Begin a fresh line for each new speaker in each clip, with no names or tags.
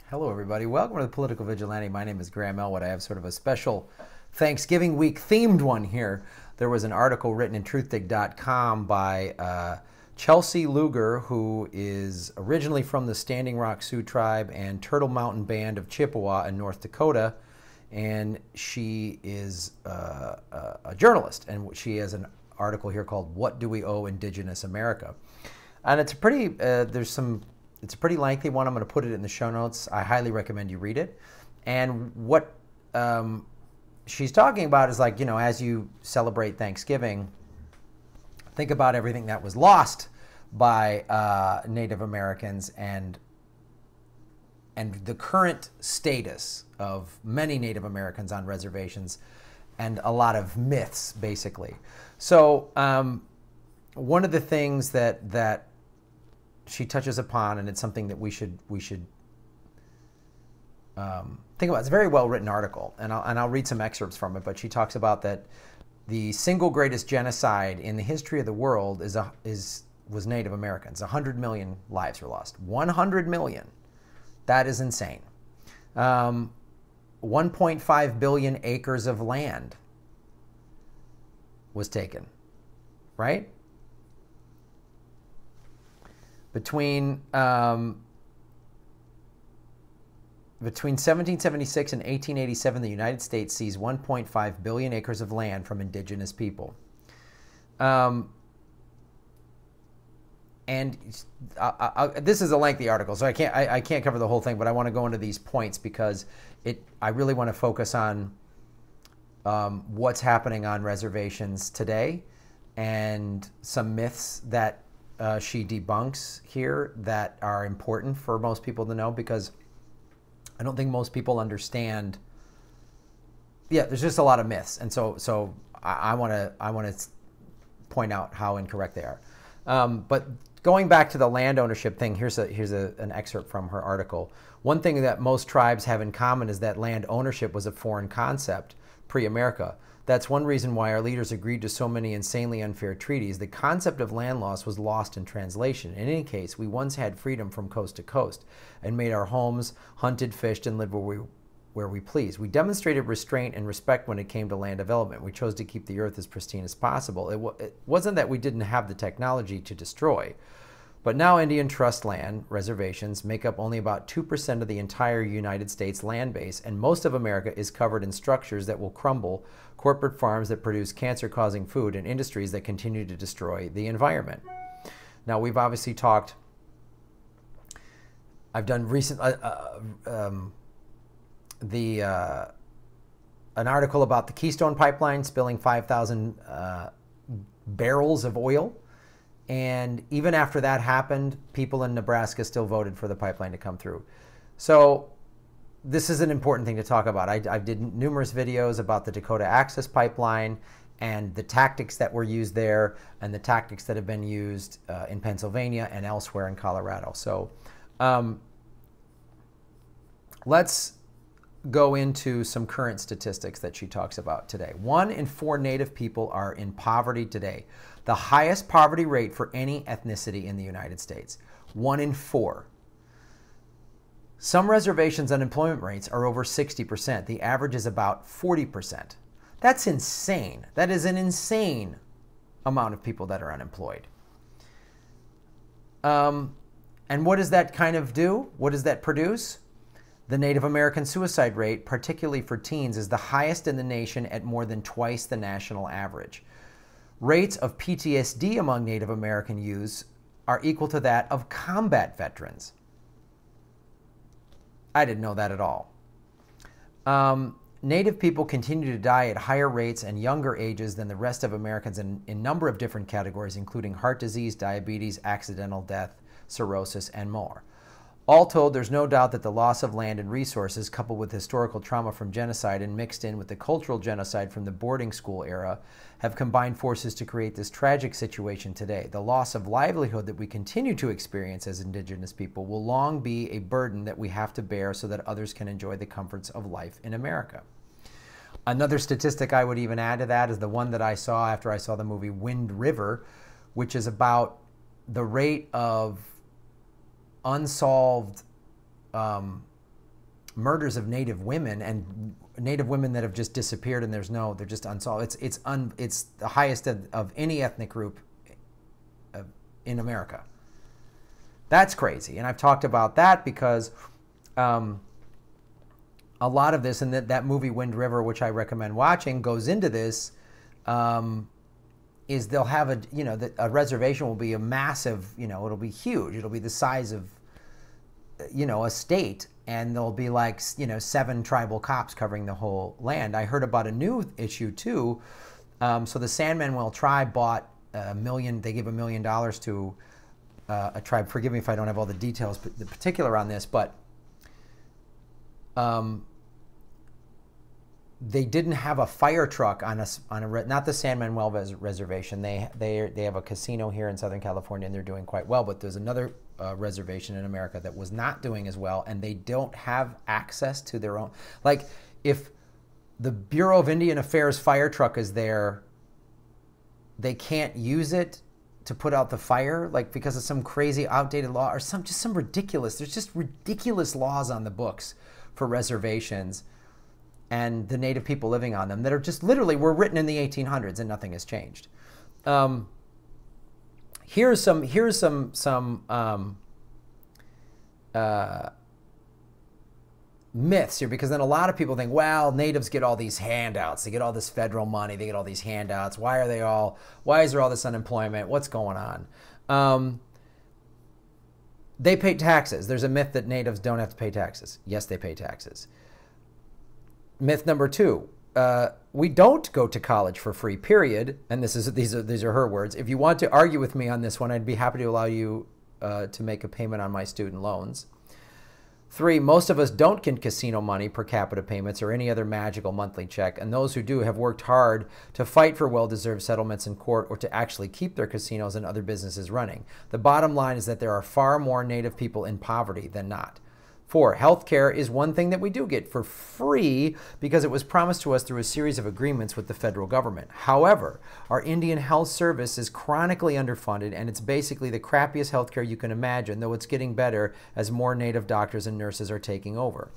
Hello, everybody. Welcome to the Political Vigilante. My name is Graham Elwood. I have sort of a special Thanksgiving week themed one here. There was an article written in Truthdig.com by Chelsey Luger, who is originally from the Standing Rock Sioux Tribe and Turtle Mountain Band of Chippewa in North Dakota. And she is a journalist, and she has an article here called "What Do We Owe Indigenous America?" And it's a pretty, it's a pretty lengthy one. I'm going to put it in the show notes. I highly recommend you read it. And what she's talking about is, like, you know, as you celebrate Thanksgiving, think about everything that was lost by Native Americans and the current status of many Native Americans on reservations and a lot of myths, basically. So one of the things that she touches upon, and it's something that we should think about. It's a very well written article, and I'll read some excerpts from it. But she talks about that the single greatest genocide in the history of the world was Native Americans. 100 million lives were lost. 100 million. That is insane. 1.5 billion acres of land was taken, right? Between 1776 and 1887, the United States seized 1.5 billion acres of land from indigenous people. This is a lengthy article, so I can't cover the whole thing, but I want to go into these points because I really want to focus on what's happening on reservations today and some myths that she debunks here that are important for most people to know, because I don't think most people understand. Yeah, there's just a lot of myths, and so I want to point out how incorrect they are. But going back to the land ownership thing, here's an excerpt from her article. One thing that most tribes have in common is that land ownership was a foreign concept pre-America. That's one reason why our leaders agreed to so many insanely unfair treaties. The concept of land loss was lost in translation. In any case, we once had freedom from coast to coast and made our homes, hunted, fished, and lived where we pleased. We demonstrated restraint and respect when it came to land development. We chose to keep the earth as pristine as possible. It wasn't that we didn't have the technology to destroy. But now Indian trust land reservations make up only about 2% of the entire United States land base, and most of America is covered in structures that will crumble, corporate farms that produce cancer-causing food, and industries that continue to destroy the environment. Now, we've obviously talked, I've done recent, an article about the Keystone Pipeline spilling 5,000 barrels of oil. And even after that happened, people in Nebraska still voted for the pipeline to come through. So this is an important thing to talk about. I did numerous videos about the Dakota Access Pipeline and the tactics that were used there and the tactics that have been used in Pennsylvania and elsewhere in Colorado. So let's go into some current statistics that she talks about today. 1 in 4 Native people are in poverty today, the highest poverty rate for any ethnicity in the United States. 1 in 4. Some reservations' unemployment rates are over 60%. The average is about 40%. That's insane. That is an insane amount of people that are unemployed. And what does that kind of do? What does that produce? The Native American suicide rate, particularly for teens, is the highest in the nation at more than twice the national average. Rates of PTSD among Native American youths are equal to that of combat veterans. I didn't know that at all. Native people continue to die at higher rates and younger ages than the rest of Americans in a number of different categories, including heart disease, diabetes, accidental death, cirrhosis, and more. All told, there's no doubt that the loss of land and resources, coupled with historical trauma from genocide and mixed in with the cultural genocide from the boarding school era, have combined forces to create this tragic situation today. The loss of livelihood that we continue to experience as Indigenous people will long be a burden that we have to bear so that others can enjoy the comforts of life in America. Another statistic I would even add to that is the one that I saw after I saw the movie Wind River, which is about the rate of unsolved murders of Native women and Native women that have just disappeared and they're just unsolved. It's the highest of any ethnic group in America. That's crazy. And I've talked about that because a lot of this, and that movie Wind River, which I recommend watching, goes into this, is they'll have a reservation will be a massive, it'll be huge. It'll be the size of, a state, and there'll be like, 7 tribal cops covering the whole land. I heard about a new issue too. So the San Manuel tribe bought they gave $1 million to a tribe. Forgive me if I don't have all the details, the particular on this, but they didn't have a fire truck on not the San Manuel reservation. They have a casino here in Southern California, and they're doing quite well. But there's another reservation in America that was not doing as well, and they don't have access to their own. Like, if the Bureau of Indian Affairs fire truck is there, they can't use it to put out the fire, like because of some crazy outdated law or some ridiculous. There's just ridiculous laws on the books for reservations and the Native people living on them that are just literally were written in the 1800s and nothing has changed. Here's some myths here, because then a lot of people think, well, Natives get all these handouts. They get all this federal money. They get all these handouts. Why is there all this unemployment? What's going on? They pay taxes. There's a myth that Natives don't have to pay taxes. Yes, they pay taxes. Myth number 2, we don't go to college for free, period. And these are her words. If you want to argue with me on this one, I'd be happy to allow you to make a payment on my student loans. 3, most of us don't get casino money, per capita payments, or any other magical monthly check, and those who do have worked hard to fight for well-deserved settlements in court or to actually keep their casinos and other businesses running. The bottom line is that there are far more Native people in poverty than not. 4, healthcare is one thing that we do get for free because it was promised to us through a series of agreements with the federal government. However, our Indian health service is chronically underfunded, and it's basically the crappiest healthcare you can imagine, though it's getting better as more Native doctors and nurses are taking over.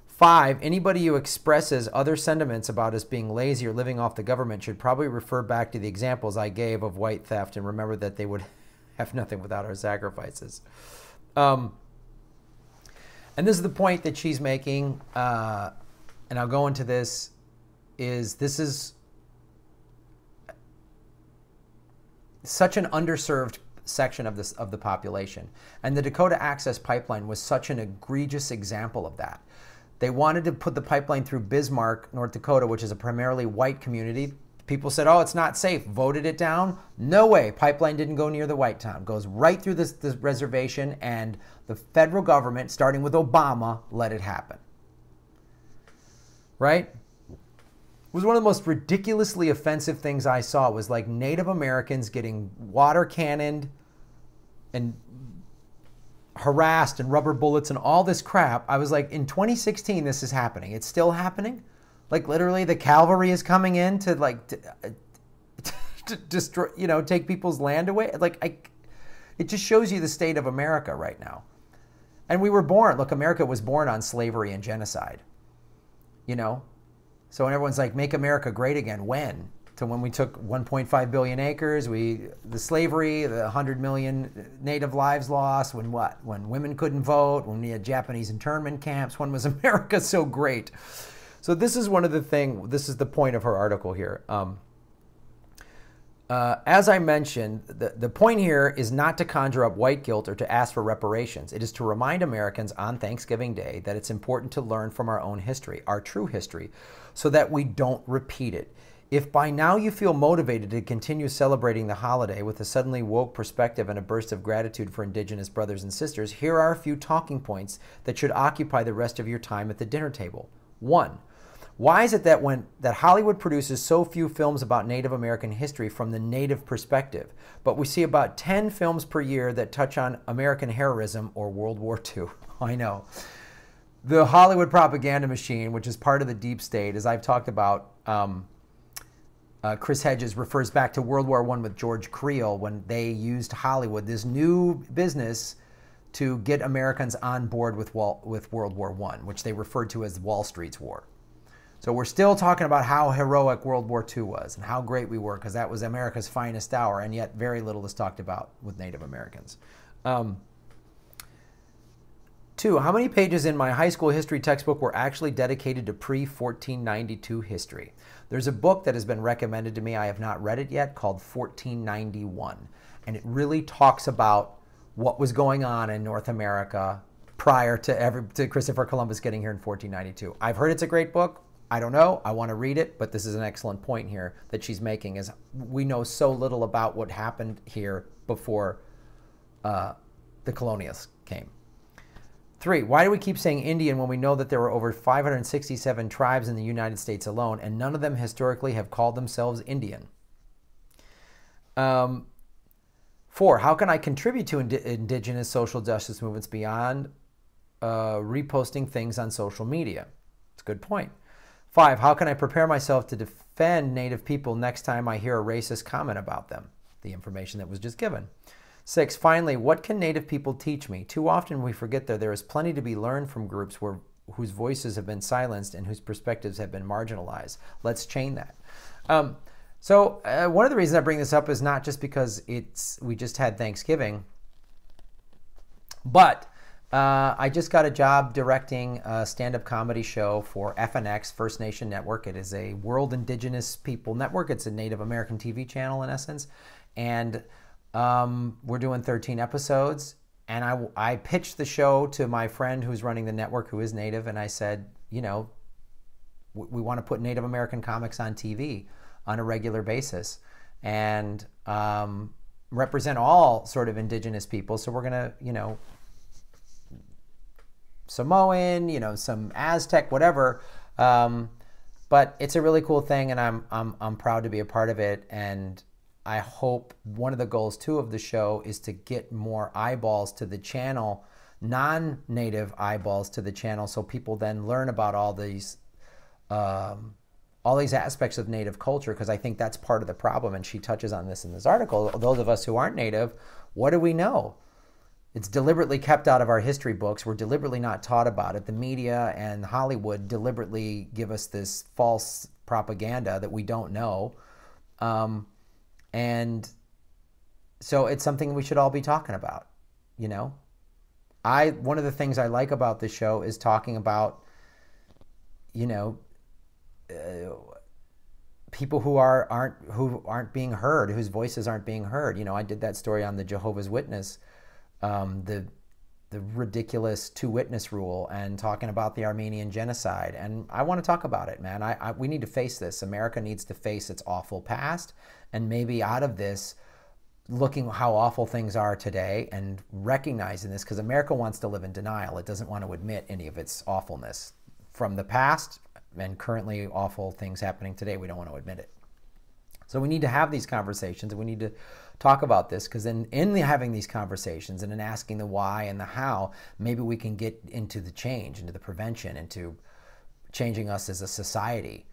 5, anybody who expresses other sentiments about us being lazy or living off the government should probably refer back to the examples I gave of white theft and remember that they would have nothing without our sacrifices. And this is the point that she's making, and I'll go into this, this is such an underserved section of the population. And the Dakota Access Pipeline was such an egregious example of that. They wanted to put the pipeline through Bismarck, North Dakota, which is a primarily white community. People said, oh, it's not safe, voted it down. No way, pipeline didn't go near the white town. Goes right through this reservation, and the federal government, starting with Obama, let it happen. Right? It was one of the most ridiculously offensive things I saw, was like Native Americans getting water cannoned and harassed and rubber bullets and all this crap. I was like, in 2016, this is happening. It's still happening? Like, literally, the cavalry is coming in to destroy, take people's land away. It just shows you the state of America right now. And we were born. Look, America was born on slavery and genocide. So when everyone's like, "Make America great again," when? To when we took 1.5 billion acres, the slavery, the 100 million Native lives lost. When what? When women couldn't vote. When we had Japanese internment camps. When was America so great? So this is this is the point of her article here. As I mentioned, the point here is not to conjure up white guilt or to ask for reparations. It is to remind Americans on Thanksgiving Day that it's important to learn from our own history, our true history, so that we don't repeat it. If by now you feel motivated to continue celebrating the holiday with a suddenly woke perspective and a burst of gratitude for Indigenous brothers and sisters, here are a few talking points that should occupy the rest of your time at the dinner table. 1. Why is it that Hollywood produces so few films about Native American history from the Native perspective, but we see about 10 films per year that touch on American heroism or World War II? I know. The Hollywood propaganda machine, which is part of the deep state, as I've talked about, Chris Hedges refers back to World War I with George Creel when they used Hollywood, this new business, to get Americans on board with World War I, which they referred to as Wall Street's War. So we're still talking about how heroic World War II was and how great we were, because that was America's finest hour, and yet very little is talked about with Native Americans. 2, how many pages in my high school history textbook were actually dedicated to pre-1492 history? There's a book that has been recommended to me, I have not read it yet, called 1491. And it really talks about what was going on in North America prior to Christopher Columbus getting here in 1492. I've heard it's a great book. I don't know. I want to read it, but this is an excellent point here that she's making, is we know so little about what happened here before the colonialists came. 3, why do we keep saying Indian when we know that there were over 567 tribes in the United States alone, and none of them historically have called themselves Indian? 4, how can I contribute to indigenous social justice movements beyond reposting things on social media? It's a good point. 5, how can I prepare myself to defend Native people next time I hear a racist comment about them? The information that was just given. 6, finally, what can Native people teach me? Too often we forget that there is plenty to be learned from groups whose voices have been silenced and whose perspectives have been marginalized. Let's change that. One of the reasons I bring this up is not just because we just had Thanksgiving, but I just got a job directing a stand-up comedy show for FNX, First Nation Network. It is a World Indigenous People Network. It's a Native American TV channel in essence. And we're doing 13 episodes. And I pitched the show to my friend who's running the network, who is Native. And I said, you know, we want to put Native American comics on TV on a regular basis and represent all sort of indigenous people. So we're going to, you know, Samoan, you know, some Aztec, whatever. But it's a really cool thing, and I'm proud to be a part of it. And I hope one of the goals too of the show is to get more eyeballs to the channel, non-native eyeballs to the channel, so people then learn about all these aspects of Native culture, because I think that's part of the problem. And she touches on this in this article. Those of us who aren't Native, what do we know? It's deliberately kept out of our history books. We're deliberately not taught about it. The media and Hollywood deliberately give us this false propaganda that we don't know. And so it's something we should all be talking about, you know? One of the things I like about this show is talking about, you know, people who aren't being heard, whose voices aren't being heard. You know, I did that story on the Jehovah's Witness, the ridiculous two-witness rule, and talking about the Armenian genocide. And I want to talk about it, man. We need to face this. America needs to face its awful past, and maybe out of this, looking how awful things are today and recognizing this, because America wants to live in denial. It doesn't want to admit any of its awfulness from the past and currently awful things happening today. We don't want to admit it. So we need to have these conversations, and we need to talk about this, because in having these conversations and in asking the why and the how, maybe we can get into the change, into the prevention, into changing us as a society,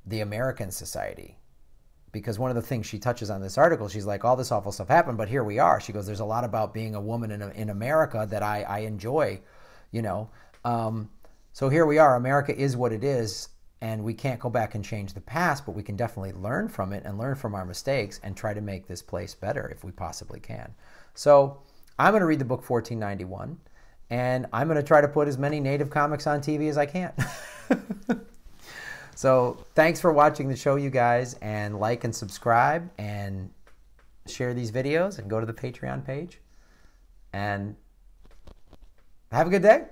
the American society. Because one of the things she touches on in this article, she's like, all this awful stuff happened, but here we are. She goes, there's a lot about being a woman in America that I enjoy, you know. So here we are. America is what it is, and we can't go back and change the past, but we can definitely learn from it and learn from our mistakes and try to make this place better if we possibly can. So I'm going to read the book 1491, and I'm going to try to put as many Native comics on TV as I can. So thanks for watching the show, you guys, and like and subscribe and share these videos and go to the Patreon page. And have a good day.